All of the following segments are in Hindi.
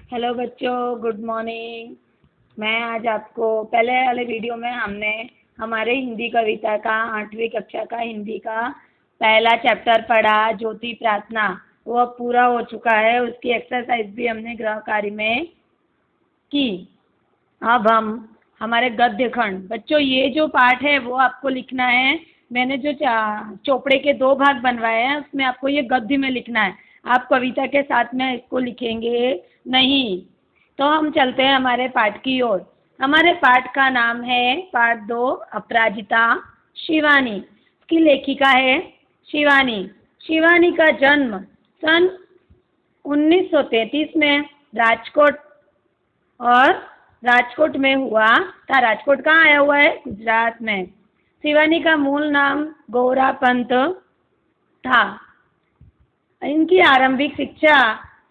हेलो बच्चों, गुड मॉर्निंग। मैं आज आपको पहले वाले वीडियो में हमने हमारे हिंदी कविता का 8वीं कक्षा का हिंदी का पहला चैप्टर पढ़ा, ज्योति प्रार्थना। वो अब पूरा हो चुका है। उसकी एक्सरसाइज भी हमने गृह कार्य में की। अब हम हमारे गद्य खंड, बच्चों ये जो पाठ है वो आपको लिखना है। मैंने जो चोपड़े के 2 भाग बनवाए हैं उसमें आपको ये गद्य में लिखना है। आप कविता के साथ में इसको लिखेंगे नहीं। तो हम चलते हैं हमारे पाठ की ओर। हमारे पाठ का नाम है पाठ 2, अपराजिता। शिवानी, इसकी लेखिका है शिवानी। शिवानी का जन्म सन 1933 में राजकोट में हुआ था। राजकोट कहाँ आया हुआ है? गुजरात में। शिवानी का मूल नाम गौरा पंत था। इनकी आरंभिक शिक्षा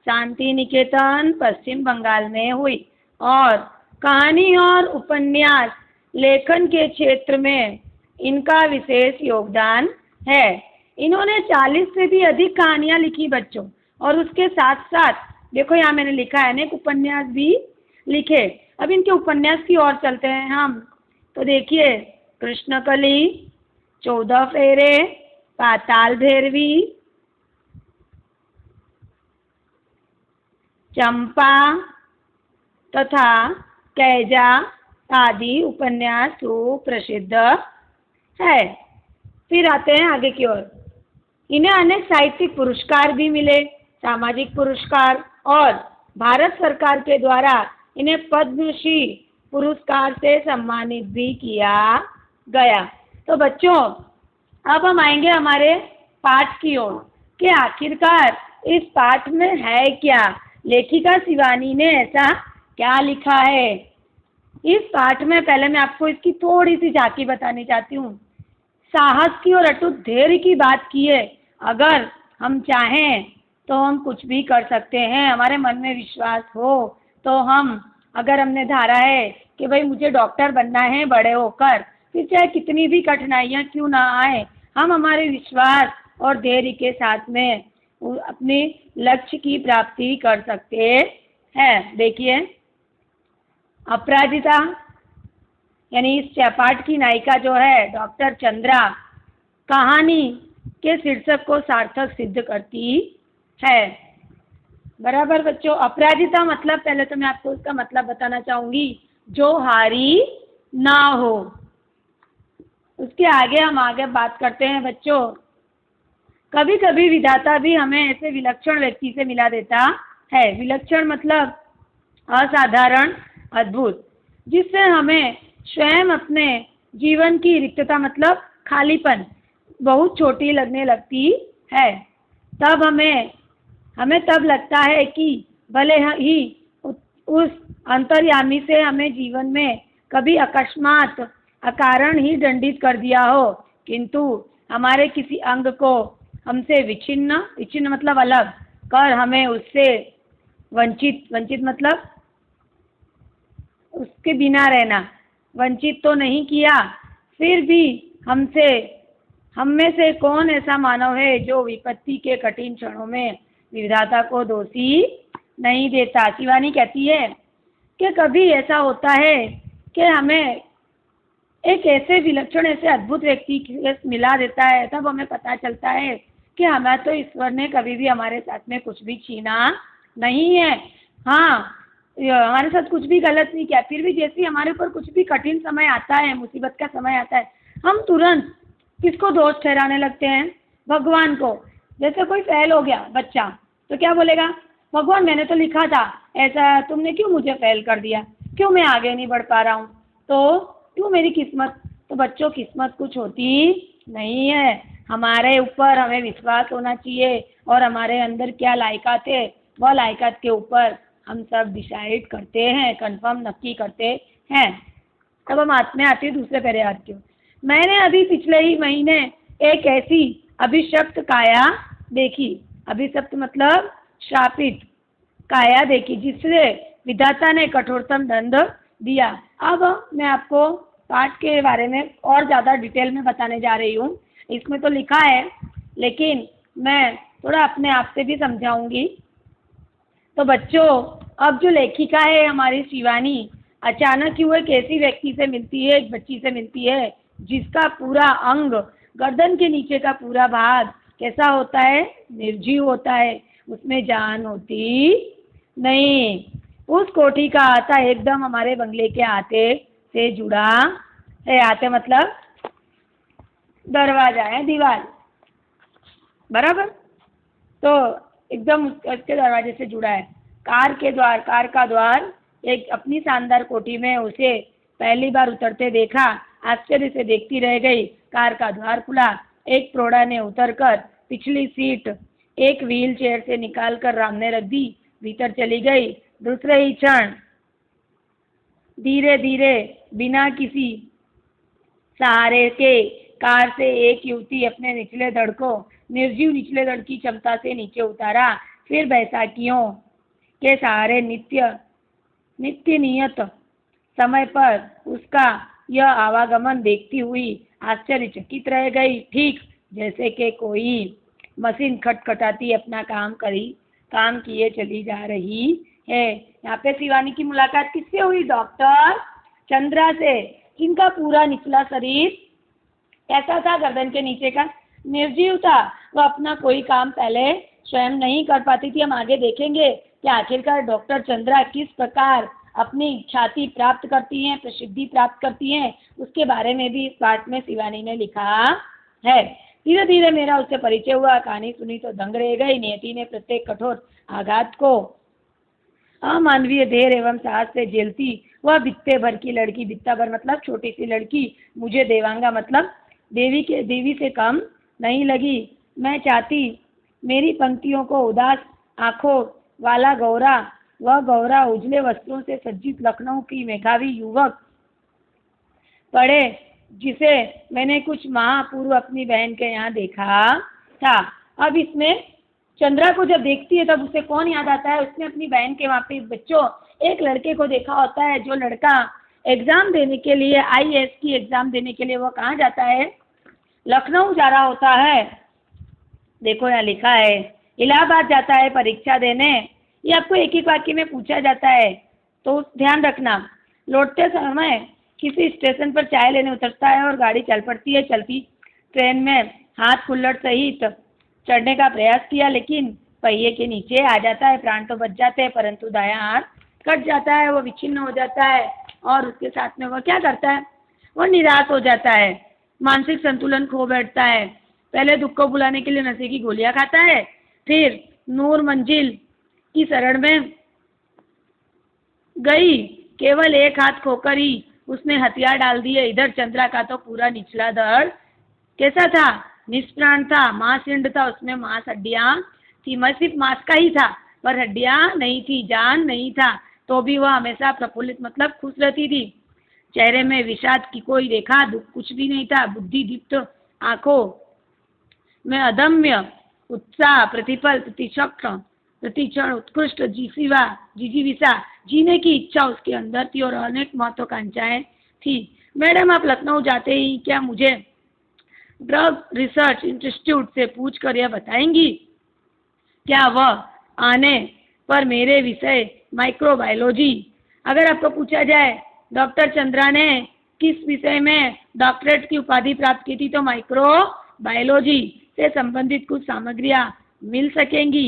शांति निकेतन पश्चिम बंगाल में हुई और कहानी और उपन्यास लेखन के क्षेत्र में इनका विशेष योगदान है। इन्होंने 40 से भी अधिक कहानियां लिखी बच्चों, और उसके साथ साथ देखो यहाँ मैंने लिखा है अनेक उपन्यास भी लिखे। अब इनके उपन्यास की ओर चलते हैं हम। तो देखिए, कृष्णकली, 14 फेरे, पाताल भैरवी, चंपा तथा कैजा आदि उपन्यास सुप्रसिद्ध है। फिर आते हैं आगे की ओर। इन्हें अनेक साहित्यिक पुरस्कार भी मिले, सामाजिक पुरस्कार, और भारत सरकार के द्वारा इन्हें पद्मश्री पुरस्कार से सम्मानित भी किया गया। तो बच्चों अब हम आएंगे हमारे पाठ की ओर कि आखिरकार इस पाठ में है क्या, लेखिका शिवानी ने ऐसा क्या लिखा है। इस पाठ में पहले मैं आपको इसकी थोड़ी सी झांकी बतानी चाहती हूँ। साहस की और अटूट धैर्य की बात की है। अगर हम चाहें तो हम कुछ भी कर सकते हैं। हमारे मन में विश्वास हो तो हम, अगर हमने धारा है कि भाई मुझे डॉक्टर बनना है बड़े होकर, फिर चाहे कितनी भी कठिनाइयाँ क्यों ना आए, हम हमारे विश्वास और धैर्य के साथ में अपने लक्ष्य की प्राप्ति कर सकते हैं। देखिए, अपराजिता यानी इस पाठ की नायिका जो है डॉक्टर चंद्रा, कहानी के शीर्षक को सार्थक सिद्ध करती है। बराबर बच्चों। अपराजिता मतलब, पहले तो मैं आपको उसका मतलब बताना चाहूंगी, जो हारी ना हो। उसके आगे हम आगे बात करते हैं बच्चों। कभी कभी विधाता भी हमें ऐसे विलक्षण व्यक्ति से मिला देता है। विलक्षण मतलब असाधारण, अद्भुत, जिससे हमें स्वयं अपने जीवन की रिक्तता मतलब खालीपन बहुत छोटी लगने लगती है। तब हमें तब लगता है कि भले ही उस अंतर्यामी से हमें जीवन में कभी अकस्मात अकारण ही दंडित कर दिया हो, किंतु हमारे किसी अंग को हमसे विच्छिन्न मतलब अलग कर हमें उससे वंचित मतलब उसके बिना रहना, वंचित तो नहीं किया, फिर भी हम में से कौन ऐसा मानव है जो विपत्ति के कठिन क्षणों में विधाता को दोषी नहीं देता। शिवानी कहती है कि कभी ऐसा होता है कि हमें एक ऐसे विलक्षण, ऐसे अद्भुत व्यक्ति से मिला देता है, तब हमें पता चलता है कि हमें तो ईश्वर ने कभी भी हमारे साथ में कुछ भी छीना नहीं है। हाँ, हमारे साथ कुछ भी गलत नहीं किया, फिर भी जैसे हमारे ऊपर कुछ भी कठिन समय आता है, मुसीबत का समय आता है, हम तुरंत किसको दोष ठहराने लगते हैं? भगवान को। जैसे कोई फेल हो गया बच्चा तो क्या बोलेगा? भगवान मैंने तो लिखा था ऐसा, तुमने क्यों मुझे फेल कर दिया, क्यों मैं आगे नहीं बढ़ पा रहा हूँ, तो क्यों मेरी किस्मत। तो बच्चों किस्मत कुछ होती नहीं है। हमारे ऊपर हमें विश्वास होना चाहिए, और हमारे अंदर क्या लायकात है वह लायकात के ऊपर हम सब डिसाइड करते हैं, कंफर्म नक्की करते हैं। अब हम हाथ में आती दूसरे पहले आती हूँ। मैंने अभी पिछले ही महीने एक ऐसी अभिशप्त काया देखी। अभिशप्त मतलब श्रापित काया देखी, जिससे विधाता ने कठोरतम दंड दिया। अब मैं आपको पाठ के बारे में और ज़्यादा डिटेल में बताने जा रही हूँ। इसमें तो लिखा है, लेकिन मैं थोड़ा अपने आप से भी समझाऊंगी। तो बच्चों अब जो लेखिका है हमारी शिवानी, अचानक ही वो एक ऐसी व्यक्ति से मिलती है, एक बच्ची से मिलती है जिसका पूरा अंग, गर्दन के नीचे का पूरा भाग कैसा होता है? निर्जीव होता है, उसमें जान होती नहीं। उस कोठी का आता एकदम हमारे बंगले के आते से जुड़ा है। आते मतलब दरवाजा है, दीवार, बराबर। तो एकदम उसके दरवाजे से जुड़ा है। कार का द्वार एक अपनी शानदार कोठी में उसे पहली बार उतरते देखा, आश्चर्य से देखती रह गई। कार का द्वार खुला, एक प्रौढ़ा ने उतरकर पिछली सीट एक व्हील चेयर से निकालकर सामने रख दी, भीतर चली गई। दूसरे ही क्षण धीरे धीरे बिना किसी सहारे के कार से एक युवती अपने निचले धड़ को निर्जीव निचले धड़ की क्षमता से नीचे उतारा। फिर बैसाखियों के सहारे नित्य नियत समय पर उसका यह आवागमन देखती हुई आश्चर्यचकित रह गई, ठीक जैसे कि कोई मशीन खटखटाती अपना काम किए चली जा रही है। यहाँ पे शिवानी की मुलाकात किससे हुई? डॉक्टर चंद्रा से, जिनका पूरा निचला शरीर कैसा था? गर्दन के नीचे का निर्जीव था। वह अपना कोई काम पहले स्वयं नहीं कर पाती थी। हम आगे देखेंगे कि आखिरकार डॉक्टर चंद्रा किस प्रकार अपनी ख्याति प्राप्त करती हैं, प्रसिद्धि प्राप्त करती हैं, उसके बारे में भी इस पाठ में शिवानी ने लिखा है। धीरे धीरे मेरा उससे परिचय हुआ, कहानी सुनी तो दंग रह गई। नियति ने प्रत्येक कठोर आघात को अमानवीय धैर्य एवं साहस से झेलती वह बित्ते भर की लड़की, बित्ता भर मतलब छोटी सी लड़की, मुझे देवांगा मतलब देवी से कम नहीं लगी। मैं चाहती मेरी पंक्तियों को उदास आंखों वाला गौरा उजले वस्त्रों से सज्जित लखनऊ की मेघावी युवक पढ़े, जिसे मैंने कुछ माह पूर्व अपनी बहन के यहाँ देखा था। अब इसमें चंद्रा को जब देखती है तब उसे कौन याद आता है? उसने अपनी बहन के वहाँ पे बच्चों एक लड़के को देखा होता है, जो लड़का एग्जाम देने के लिए IAS की एग्जाम देने के लिए वो कहाँ जाता है? लखनऊ जा रहा होता है। देखो यहाँ लिखा है, इलाहाबाद जाता है परीक्षा देने। ये आपको एक एक वाक्य में पूछा जाता है, तो ध्यान रखना। लौटते समय किसी स्टेशन पर चाय लेने उतरता है और गाड़ी चल पड़ती है। चलती ट्रेन में हाथ कुल्हड़ सहित चढ़ने का प्रयास किया, लेकिन पहिए के नीचे आ जाता है। प्राण तो बच जाते हैं, परंतु दायां हाथ कट जाता है, वो विच्छिन्न हो जाता है। और उसके साथ में वह क्या करता है? वो निराश हो जाता है, मानसिक संतुलन खो बैठता है। पहले दुख को भुलाने के लिए नशे की गोलियां खाता है, फिर नूर मंजिल की शरण में गई। केवल एक हाथ खोकर ही उसने हथियार डाल दिए। इधर चंद्रा का तो पूरा निचला धड़ कैसा था? निष्प्राण था, मांसपिंड था, उसमें मांस हड्डियां थी। मैं सिर्फ मांस का ही था, पर हड्डियां नहीं थी, जान नहीं था। तो भी वह हमेशा प्रफुल्लित मतलब खुश रहती थी। चेहरे में विषाद की कोई रेखा, दुख कुछ भी नहीं था। बुद्धि दीप्त आंखों में अदम्य उत्साह, प्रतिपल प्रतिक्षण उत्कृष्ट जिजीविषा, जीने की इच्छा उसके अंदर थी और अनेक महत्वाकांक्षाएं थी। मैडम, आप लखनऊ जाते ही क्या मुझे ड्रग रिसर्च इंस्टीट्यूट से पूछकर यह बताएंगी? क्या वह आने पर मेरे विषय माइक्रोबायोलॉजी, अगर आपको पूछा जाए डॉक्टर चंद्रा ने किस विषय में डॉक्टरेट की उपाधि प्राप्त की थी, तो माइक्रोबायोलॉजी से संबंधित कुछ सामग्रियां मिल सकेंगी।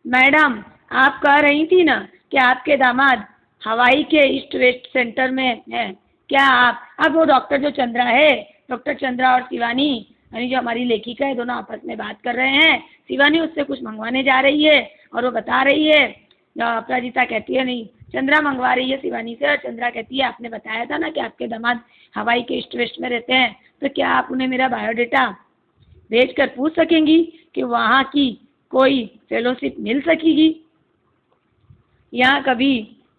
मैडम, आप कह रही थी ना कि आपके दामाद हवाई के ईस्ट वेस्ट सेंटर में है, क्या आप वो डॉक्टर जो चंद्रा है, डॉक्टर चंद्रा और शिवानी यानी जो हमारी लेखिका है, दोनों आपस में बात कर रहे हैं। शिवानी उससे कुछ मंगवाने जा रही है और वो बता रही है, अपराजिता कहती है नहीं, चंद्रा मंगवा रही है शिवानी से, और चंद्रा कहती है आपने बताया था ना कि आपके दामाद हवाई के ईस्ट वेस्ट में रहते हैं, तो क्या आप उन्हें मेरा बायोडेटा भेज कर पूछ सकेंगी कि वहाँ की कोई फेलोशिप मिल सकेगी? यहाँ कभी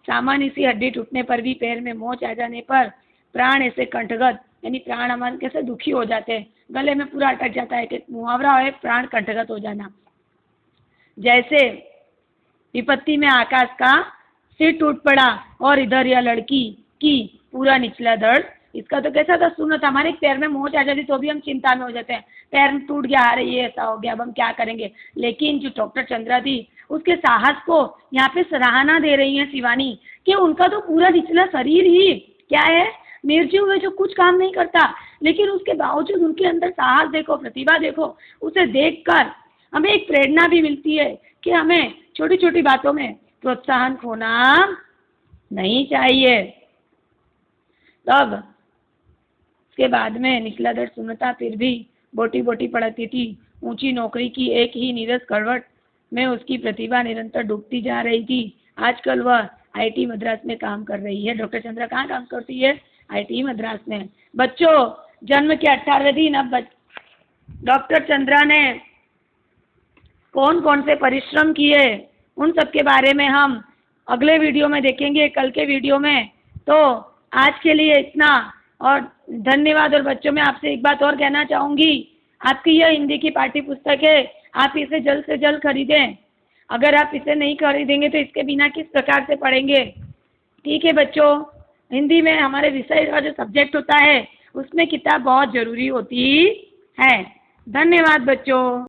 सामान्य सी हड्डी टूटने पर भी, पैर में मोच आ जाने पर, प्राण ऐसे कंठगत यानी प्राण हमारे कैसे दुखी हो जाते हैं, गले में पूरा अटक जाता है, कि मुहावरा है प्राण कंठगत हो जाना। जैसे विपत्ति में आकाश का सिर टूट पड़ा और इधर यह लड़की की पूरा निचला धड़, इसका तो कैसा था? सुनो, हमारे पैर में मोच आ जाती तो भी हम चिंता में हो जाते हैं, पैर में टूट गया, आ रही है, ऐसा हो गया, अब हम क्या करेंगे। लेकिन जो डॉक्टर चंद्रा थी उसके साहस को यहाँ पे सराहना दे रही हैं शिवानी कि उनका तो पूरा निचला शरीर ही क्या है, निर्जीव है, जो कुछ काम नहीं करता, लेकिन उसके बावजूद उनके अंदर साहस देखो, प्रतिभा देखो। उसे देखकर हमें एक प्रेरणा भी मिलती है कि हमें छोटी छोटी बातों में प्रोत्साहन खोना नहीं चाहिए। तब उसके बाद में निचला दर सुनता फिर भी बोटी बोटी पढ़ती थी। ऊंची नौकरी की एक ही नीरस करवट में उसकी प्रतिभा निरंतर डूबती जा रही थी। आजकल वह आईटी मद्रास में काम कर रही है। डॉक्टर चंद्रा कहाँ काम करती है? आईटी मद्रास में। बच्चों, जन्म के 18वें दिन अब डॉक्टर चंद्रा ने कौन कौन से परिश्रम किए, उन सब के बारे में हम अगले वीडियो में देखेंगे, कल के वीडियो में। तो आज के लिए इतना, और धन्यवाद। और बच्चों, मैं आपसे एक बात और कहना चाहूँगी, आपकी यह हिंदी की पाठ्य पुस्तक है, आप इसे जल्द से जल्द खरीदें। अगर आप इसे नहीं खरीदेंगे तो इसके बिना किस प्रकार से पढ़ेंगे? ठीक है बच्चों, हिंदी में हमारे विषय का जो सब्जेक्ट होता है उसमें किताब बहुत ज़रूरी होती है। धन्यवाद बच्चों।